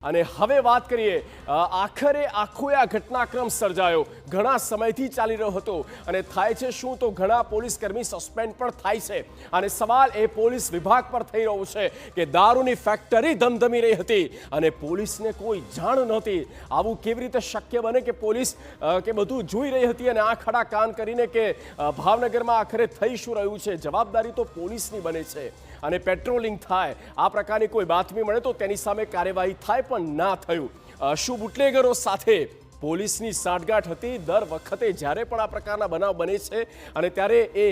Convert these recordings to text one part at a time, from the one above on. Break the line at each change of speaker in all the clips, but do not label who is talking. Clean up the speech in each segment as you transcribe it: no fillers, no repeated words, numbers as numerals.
અને હવે વાત કરીએ આખરે આખો આ ઘટનાક્રમ સર્જાયો ઘણા સમયથી ચાલી રહ્યો હતો અને થાય છે શું તો ઘણા પોલીસ કર્મી સસ્પેન્ડ પણ થાય છે અને સવાલ એ પોલીસ વિભાગ પર થઈ રહ્યો છે કે દારૂની ફેક્ટરી ધમધમી રહી હતી અને પોલીસને કોઈ જાણ નહોતી। આવું કેવી રીતે શક્ય બને કે પોલીસ કે બધું જોઈ રહી હતી અને આંખ આડા કાન કરીને કે ભાવનગરમાં આખરે થઈ શું રહ્યું છે? જવાબદારી તો પોલીસની બને છે અને પેટ્રોલિંગ થાય, આ પ્રકારની કોઈ બાતમી મળે તો તેની સામે કાર્યવાહી થાય પણ ના થયું। શું બુટલેગરો સાથે પોલીસની સાંઠગાંઠ હતી? દર વખતે જ્યારે પણ આ પ્રકારના બનાવ બને છે અને ત્યારે એ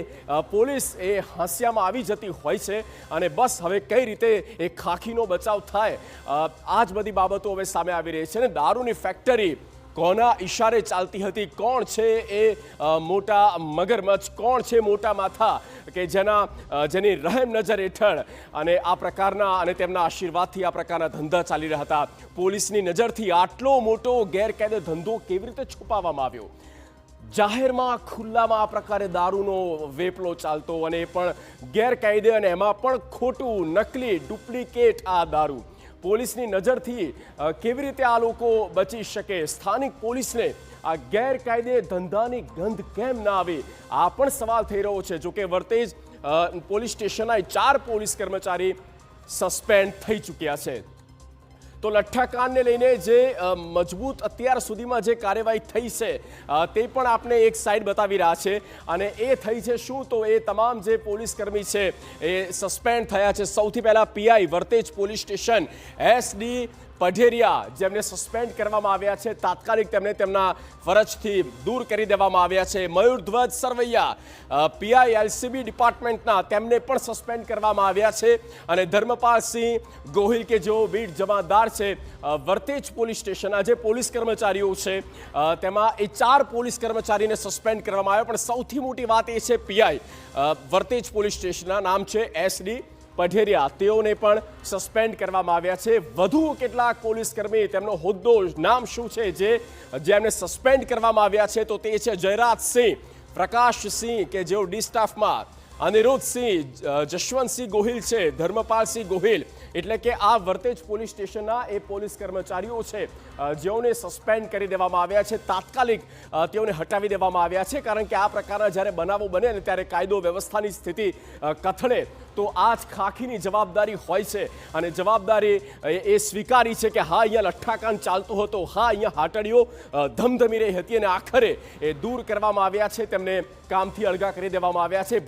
પોલીસ એ હાંસિયામાં આવી જતી હોય છે અને બસ હવે કઈ રીતે એ ખાખીનો બચાવ થાય, આ જ બધી બાબતો હવે સામે આવી રહી છે। ને દારૂની ફેક્ટરી કોના ઈશારે ચાલતી હતી? કોણ છે એ મોટા મગરમચ્છ? કોણ છે મોટા માથા કે જેની રહેમ નજર હેઠળ અને આ પ્રકારના અને તેમના આશીર્વાદથી આ પ્રકારના ધંધા ચાલી રહ્યા હતા? પોલીસની નજરથી આટલો મોટો ગેરકાયદે ધંધો કેવી રીતે છુપાવવામાં આવ્યો? જાહેરમાં ખુલ્લામાં આ પ્રકારે દારૂનો વેપલો ચાલતો અને એ પણ ગેરકાયદે અને એમાં પણ ખોટું, નકલી, ડુપ્લિકેટ આ દારૂ પોલીસની નજરથી કેવી રીતે આ લોકો બચી શકે? સ્થાનિક પોલીસને આ ગેરકાયદે ધંધાની ગંધ કેમ ના આવે? આ પણ સવાલ થઈ રહ્યો છે। જોકે વર્તેજ પોલીસ સ્ટેશનના 4 પોલીસ કર્મચારી સસ્પેન્ડ થઈ ચૂક્યા છે। તો લઠ્ઠાકાંડને લઈને જે મજબૂત અત્યાર સુધીમાં જે કાર્યવાહી થઈ છે તે પણ આપણે એક સાઈડ બતાવી રહ્યા છે અને એ થઈ છે શું તો એ તમામ જે પોલીસ કર્મી છે એ સસ્પેન્ડ થયા છે। સૌથી પહેલા PI Vartej police station SD Padheriya જેમને સસ્પેન્ડ કરવામાં આવ્યા છે, તાત્કાલિક તેમને તેમના ફરજથી દૂર કરી દેવામાં આવ્યા છે। મયુરધ્વજ સરવૈયા પીઆઈ એલસીબી ડિપાર્ટમેન્ટના તેમને પણ સસ્પેન્ડ કરવામાં આવ્યા છે અને ધર્મપાલસિંહ ગોહિલ કે જેઓ બીટ જમાદાર છે વર્તેજ પોલીસ સ્ટેશનના જે પોલીસ કર્મચારીઓ છે તેમાં એ 4 પોલીસ કર્મચારીને સસ્પેન્ડ કરવામાં આવ્યા। પણ સૌથી મોટી વાત એ છે પીઆઈ વર્તેજ પોલીસ સ્ટેશનના નામ છે એસડી પઢેરિયા, તેઓને પણ સસ્પેન્ડ કરવામાં આવ્યા છે। વધુ કેટલાક પોલીસ કર્મી તેમનો હોદ્દો નામ શું છે જેમને સસ્પેન્ડ કરવામાં આવ્યા છે તો તે છે જયરાજસિંહ, પ્રકાશસિંહ કે જેઓ ડી સ્ટાફમાં, અનિરુદ્ધસિંહ, જશવંતસિંહ ગોહિલ છે, ધર્મપાલસિંહ ગોહિલ, એટલે કે આ વર્તેજ પોલીસ સ્ટેશનના એ પોલીસ કર્મચારીઓ છે જેઓને સસ્પેન્ડ કરી દેવામાં આવ્યા છે। તાત્કાલિક તેઓને હટાવી દેવામાં આવ્યા છે કારણ કે આ પ્રકારના જ્યારે બનાવો બને ને ત્યારે કાયદો વ્યવસ્થાની સ્થિતિ કથળે તો આ જ ખાખીની જવાબદારી હોય છે અને જવાબદારી એ સ્વીકારી છે કે હા અહીંયા લઠ્ઠાકાંડ ચાલતો હતો, હા અહીંયા હાટડીઓ ધમધમી રહી હતી અને આખરે એ દૂર કરવામાં આવ્યા છે, તેમને કામથી અળગા કરી દેવામાં આવ્યા છે।